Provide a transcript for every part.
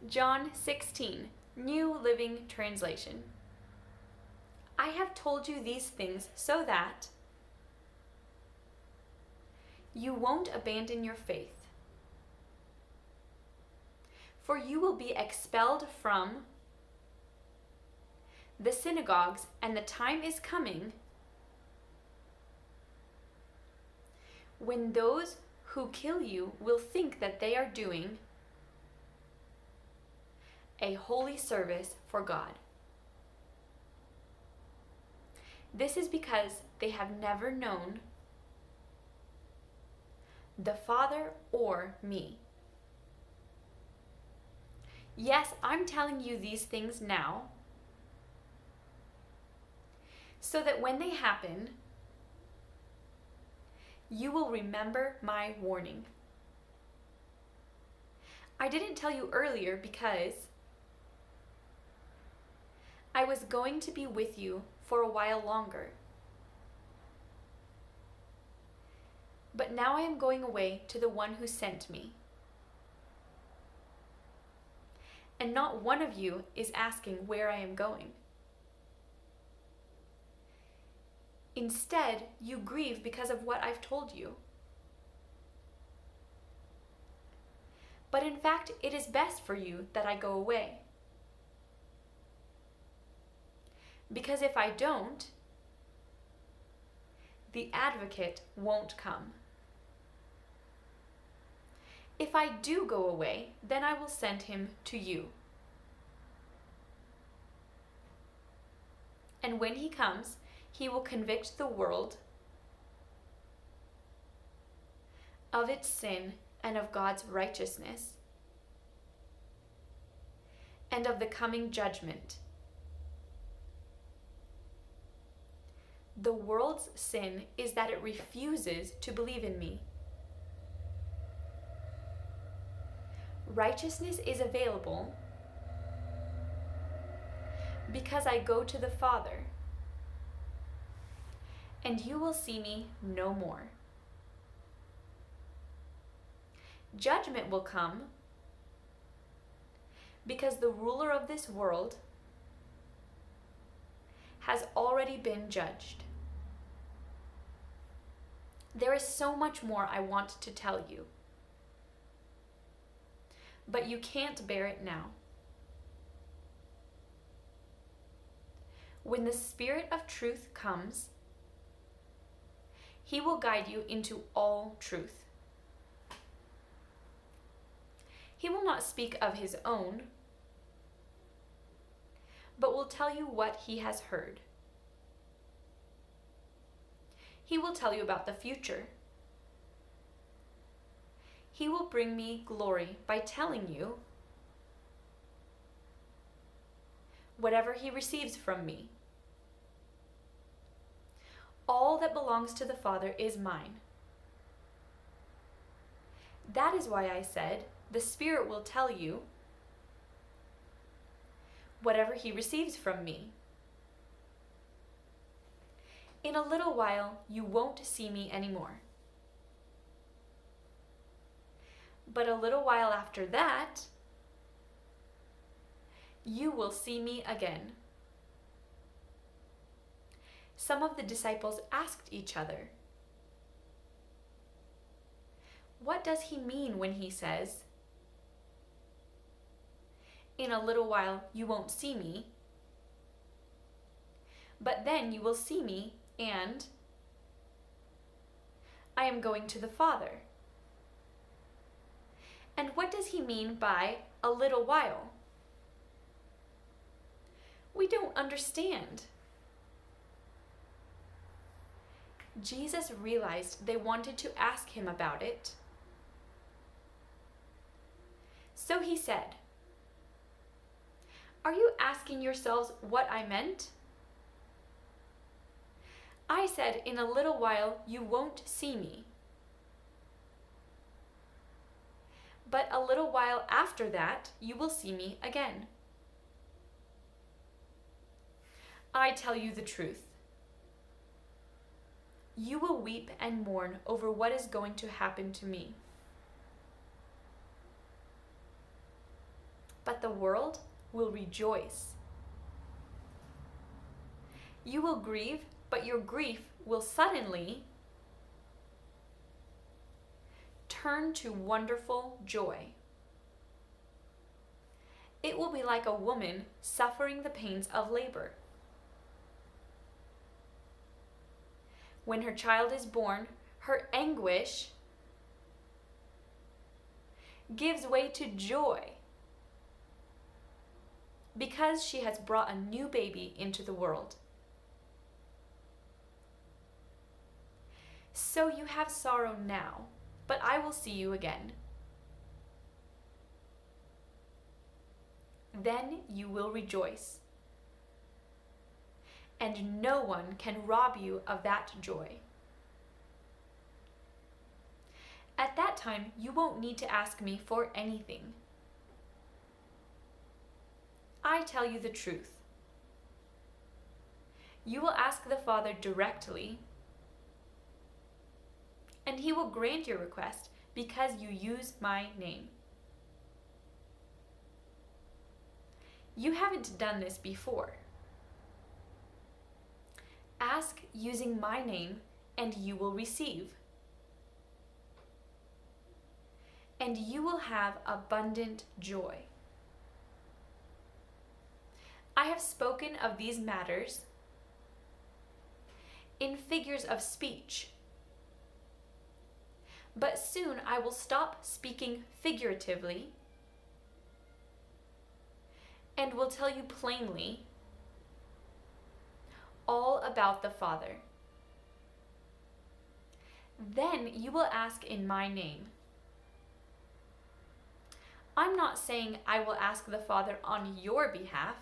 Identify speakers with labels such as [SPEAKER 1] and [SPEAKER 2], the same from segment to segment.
[SPEAKER 1] John 16, New Living Translation. I have told you these things so that you won't abandon your faith. For you will be expelled from the synagogues, and the time is coming when those who kill you will think that they are doing a holy service for God. This is because they have never known the Father or me. Yes, I'm telling you these things now, so that when they happen, you will remember my warning. I didn't tell you earlier because I was going to be with you for a while longer. But now I am going away to the one who sent me. And not one of you is asking where I am going. Instead, you grieve because of what I've told you. But in fact, it is best for you that I go away. Because if I don't, the advocate won't come. If I do go away, then I will send him to you. And when he comes, he will convict the world of its sin and of God's righteousness and of the coming judgment. The world's sin is that it refuses to believe in me. Righteousness is available because I go to the Father, and you will see me no more. Judgment will come because the ruler of this world has already been judged. There is so much more I want to tell you, but you can't bear it now. When the Spirit of truth comes, he will guide you into all truth. He will not speak of his own, but will tell you what he has heard. He will tell you about the future. He will bring me glory by telling you whatever he receives from me. All that belongs to the Father is mine. That is why I said, the Spirit will tell you whatever he receives from me. In a little while, you won't see me anymore. But a little while after that, you will see me again. Some of the disciples asked each other, "What does he mean when he says, 'In a little while you won't see me, but then you will see me, and I am going to the Father'? And what does he mean by 'a little while'? We don't understand." Jesus realized they wanted to ask him about it. So he said, "Are you asking yourselves what I meant? I said, 'In a little while you won't see me.' But a little while after that you will see me again. I tell you the truth. You will weep and mourn over what is going to happen to me. but the world will rejoice. You will grieve, but your grief will suddenly turn to wonderful joy. It will be like a woman suffering the pains of labor. When her child is born, her anguish gives way to joy because she has brought a new baby into the world. So you have sorrow now, but I will see you again. Then you will rejoice, and no one can rob you of that joy. At that time, you won't need to ask me for anything. I tell you the truth. You will ask the Father directly, and he will grant your request because you use my name. You haven't done this before. Ask using my name, and you will receive. And you will have abundant joy. I have spoken of these matters in figures of speech. But soon I will stop speaking figuratively and will tell you plainly all about the Father. Then you will ask in my name. I'm not saying I will ask the Father on your behalf,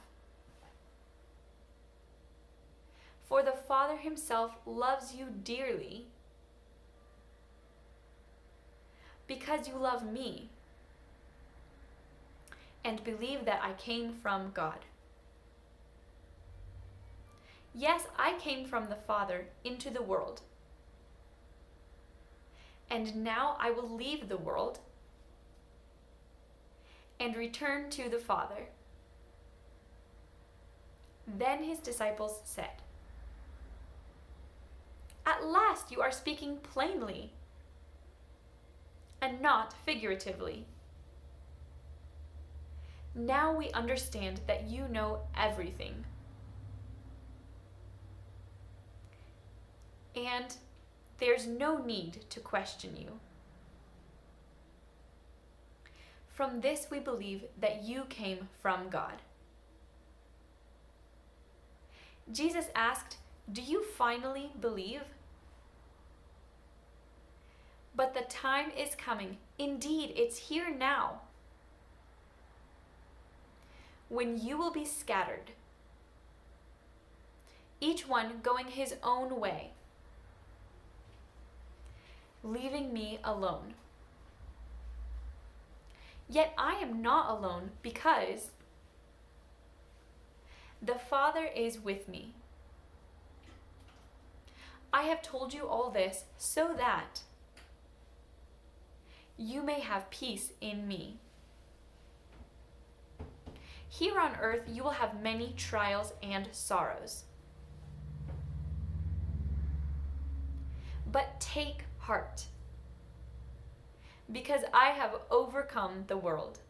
[SPEAKER 1] for the Father himself loves you dearly because you love me and believe that I came from God. Yes, I came from the Father into the world, and now I will leave the world and return to the Father. Then his disciples said, "At last you are speaking plainly and not figuratively. Now we understand that you know everything. And there's no need to question you. From this we believe that you came from God." Jesus asked, "Do you finally believe? But the time is coming, indeed it's here now, when you will be scattered, each one going his own way, leaving me alone. Yet I am not alone because the Father is with me. I have told you all this so that you may have peace in me. Here on earth you will have many trials and sorrows. But take heart, because I have overcome the world."